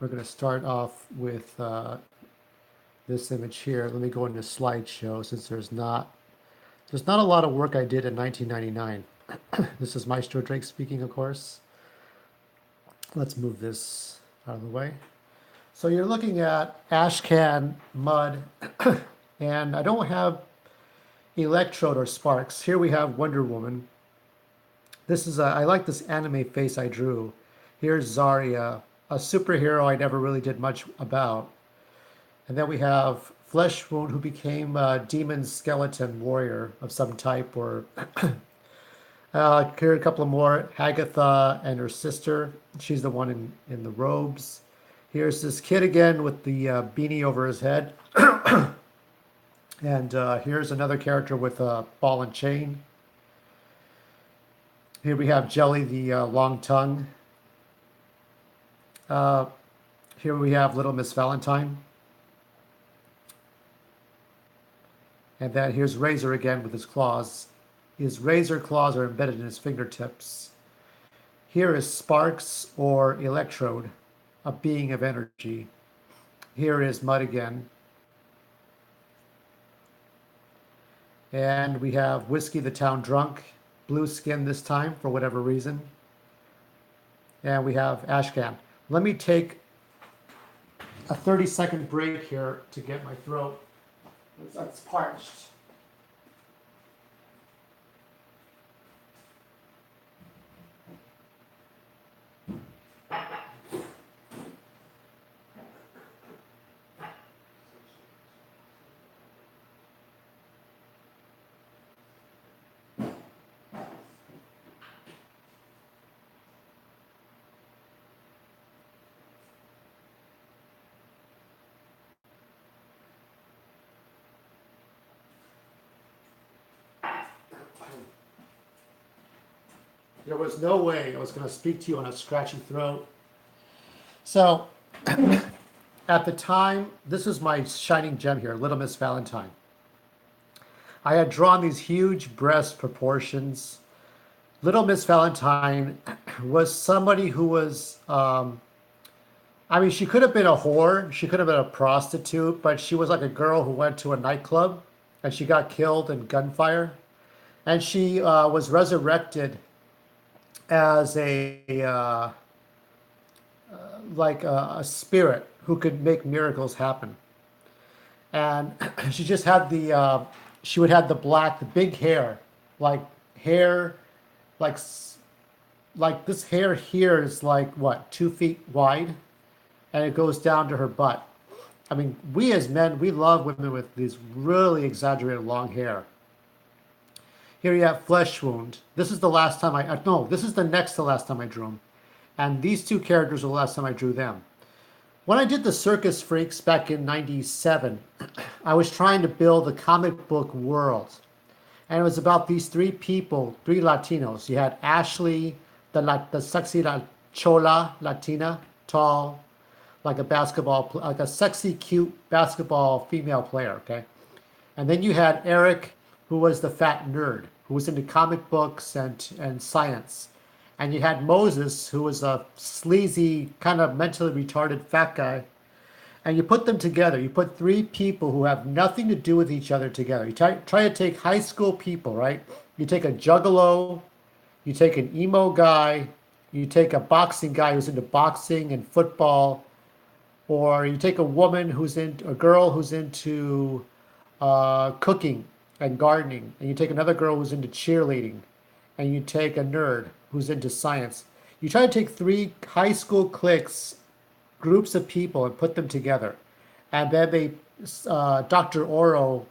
We're going to start off with this image here. Let me go into slideshow since there's not a lot of work I did in 1999. This is Maestro Drake speaking, of course. Let's move this out of the way. So you're looking at Ashcan mud, and I don't have Electrode or Sparks. Here we have Wonder Woman. I like this anime face I drew. Here's Zarya, a superhero I never really did much about. And then we have Flesh Wound, who became a demon skeleton warrior of some type. Or here are a couple of more. Hagatha and her sister. She's the one in the robes. Here's this kid again with the beanie over his head. And here's another character with a ball and chain. Here we have Jelly, the long tongue. Here we have Little Miss Valentine. And then here's Razor again with his claws. His razor claws are embedded in his fingertips. Here is Sparks or Electrode, a being of energy. Here is Mud again. And we have Whiskey the Town Drunk, blue skin this time for whatever reason. And we have Ashcan. Let me take a 30-second break here to get my throat. It's parched. There was no way I was going to speak to you on a scratchy throat. So, at the time, this is my shining gem here, Little Miss Valentine. I had drawn these huge breast proportions. Little Miss Valentine was somebody who was, she could have been a whore, she could have been a prostitute, but she was like a girl who went to a nightclub and she got killed in gunfire. And she was resurrected as a spirit who could make miracles happen. And she just had she would have the big hair, like this hair here is like what, 2 feet wide, and it goes down to her butt. I mean, we as men, we love women with these really exaggerated long hair. Here you have Flesh Wound. This is the last time this is the next to last time I drew them. And these two characters were the last time I drew them. When I did the Circus Freaks back in 97, I was trying to build a comic book world. And it was about these three people, three Latinos. You had Ashley, the sexy chola Latina, tall, like a sexy, cute basketball female player, okay? And then you had Eric, who was the fat nerd, who was into comic books and science. And you had Moses, who was a sleazy, kind of mentally retarded fat guy. And you put them together. You put three people who have nothing to do with each other together. You try to take high school people, right? You take a juggalo, you take an emo guy, you take a boxing guy who's into boxing and football, or you take a girl who's into cooking and gardening, and you take another girl who's into cheerleading, and you take a nerd who's into science. You try to take three high school cliques, groups of people, and put them together. And then Dr. Oro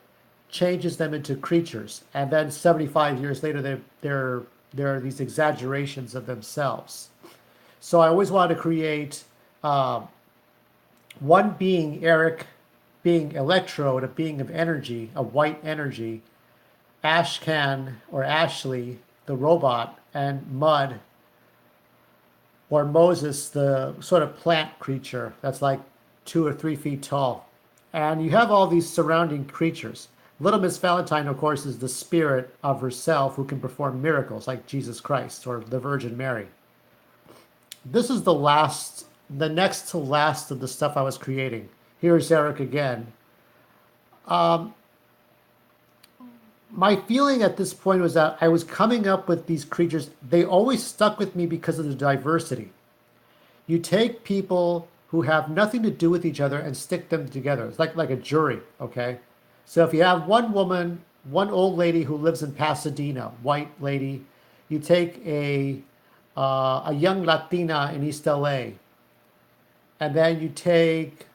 changes them into creatures. And then 75 years later, there are these exaggerations of themselves. So I always wanted to create one being, Eric, being Electrode, a being of energy, a white energy, Ashcan or Ashley, the robot, and Mud or Moses, the sort of plant creature that's like 2 or 3 feet tall. And you have all these surrounding creatures. Little Miss Valentine, of course, is the spirit of herself who can perform miracles like Jesus Christ or the Virgin Mary. This is the last the next to last of the stuff I was creating. Here's Eric again. My feeling at this point was that I was coming up with these creatures. They always stuck with me because of the diversity. You take people who have nothing to do with each other and stick them together. It's like a jury, okay? So if you have one woman, one old lady who lives in Pasadena, white lady, you take a young Latina in East LA, and then you take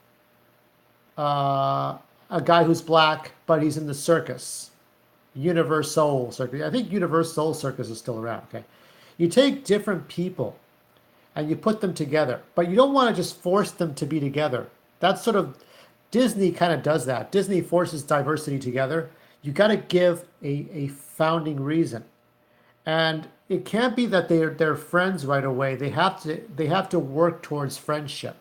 a guy who's black, but he's in the circus, Universal Circus. I think Universal Circus is still around, okay? You take different people and you put them together. But you don't want to just force them to be together. That's sort of, Disney kind of does that. Disney forces diversity together. You got to give a founding reason. And it can't be that they're friends right away. They have to work towards friendship.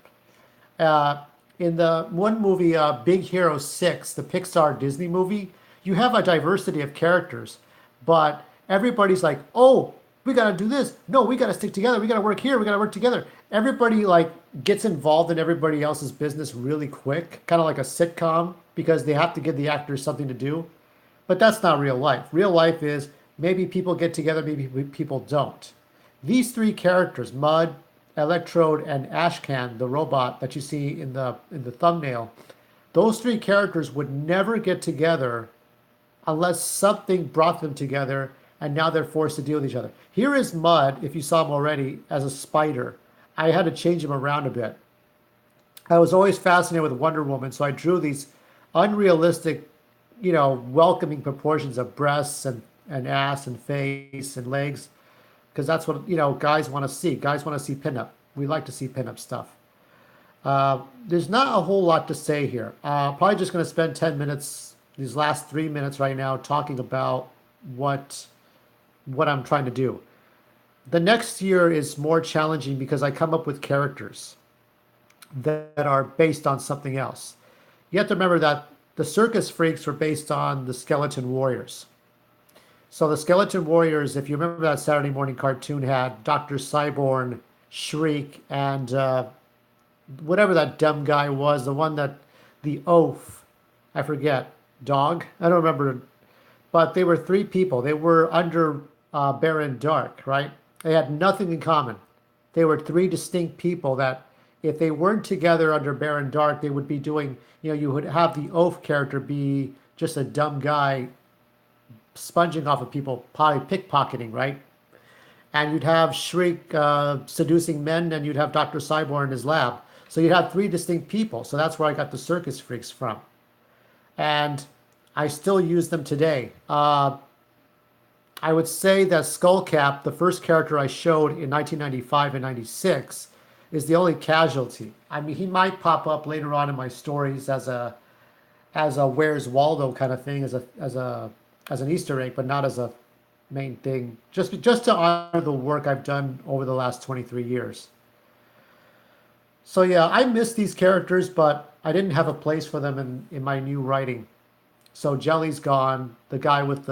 In the one movie, Big Hero 6, the Pixar Disney movie, you have a diversity of characters, but everybody's like, oh, we got to do this. No, we got to stick together. We got to work here. We got to work together. Everybody like gets involved in everybody else's business really quick, kind of like a sitcom, because they have to give the actors something to do. But that's not real life. Real life is maybe people get together, maybe people don't. These three characters, Mud, Electrode, and Ashcan, the robot that you see in the thumbnail, those three characters would never get together unless something brought them together, and now they're forced to deal with each other. Here is Mud, if you saw him already, as a spider. I had to change him around a bit. I was always fascinated with Wonder Woman, so I drew these unrealistic, welcoming proportions of breasts and ass and face and legs, because that's what, guys want to see. Guys want to see pinup. We like to see pinup stuff. There's not a whole lot to say here. Probably just going to spend 10 minutes, these last 3 minutes right now, talking about what I'm trying to do. The next year is more challenging because I come up with characters that are based on something else. You have to remember that the Circus Freaks were based on the Skeleton Warriors. So the Skeleton Warriors, if you remember that Saturday morning cartoon, had Dr. Cyborg, Shriek, and whatever that dumb guy was, the one that, the oaf, I forget, dog? I don't remember. But they were three people. They were under Baron Dark, right? They had nothing in common. They were three distinct people that if they weren't together under Baron Dark, they would be doing, you would have the oaf character be just a dumb guy sponging off of people, probably pickpocketing, right? And you'd have Shriek seducing men, and you'd have Dr. Cyborg in his lab. So you'd have three distinct people. So that's where I got the Circus Freaks from. And I still use them today. I would say that Skullcap, the first character I showed in 1995 and 96, is the only casualty. I mean, he might pop up later on in my stories as a Where's Waldo kind of thing, as an Easter egg, but not as a main thing. Just to honor the work I've done over the last 23 years. So yeah, I miss these characters, but I didn't have a place for them in my new writing. So Jelly's gone. The guy with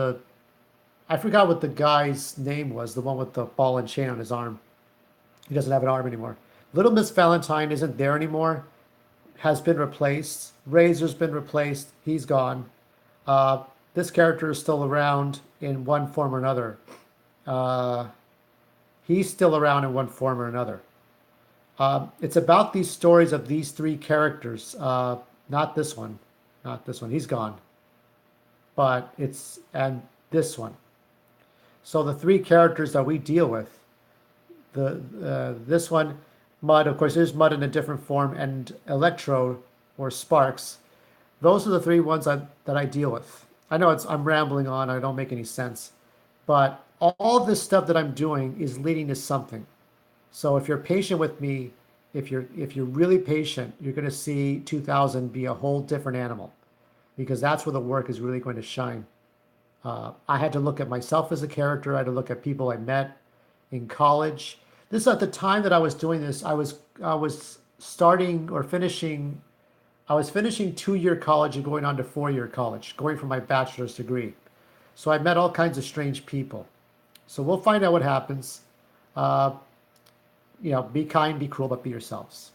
I forgot what the guy's name was, the one with the ball and chain on his arm. He doesn't have an arm anymore. Little Miss Valentine isn't there anymore. Has been replaced. Razor's been replaced. He's gone. This character is still around in one form or another. He's still around in one form or another. It's about these stories of these three characters. Not this one. Not this one. He's gone. But and this one. So the three characters that we deal with, this one, Mud, of course, there's Mud in a different form, and Electro or Sparks. Those are the three ones that I deal with. I know I'm rambling on. I don't make any sense, but all this stuff that I'm doing is leading to something. So if you're patient with me, if you're really patient, you're going to see 2000 be a whole different animal, because that's where the work is really going to shine. I had to look at myself as a character. I had to look at people I met in college. This at the time that I was doing this, I was starting or finishing. I was finishing 2-year college and going on to 4-year college, going for my bachelor's degree. So I met all kinds of strange people. So we'll find out what happens. Be kind, be cruel, but be yourselves.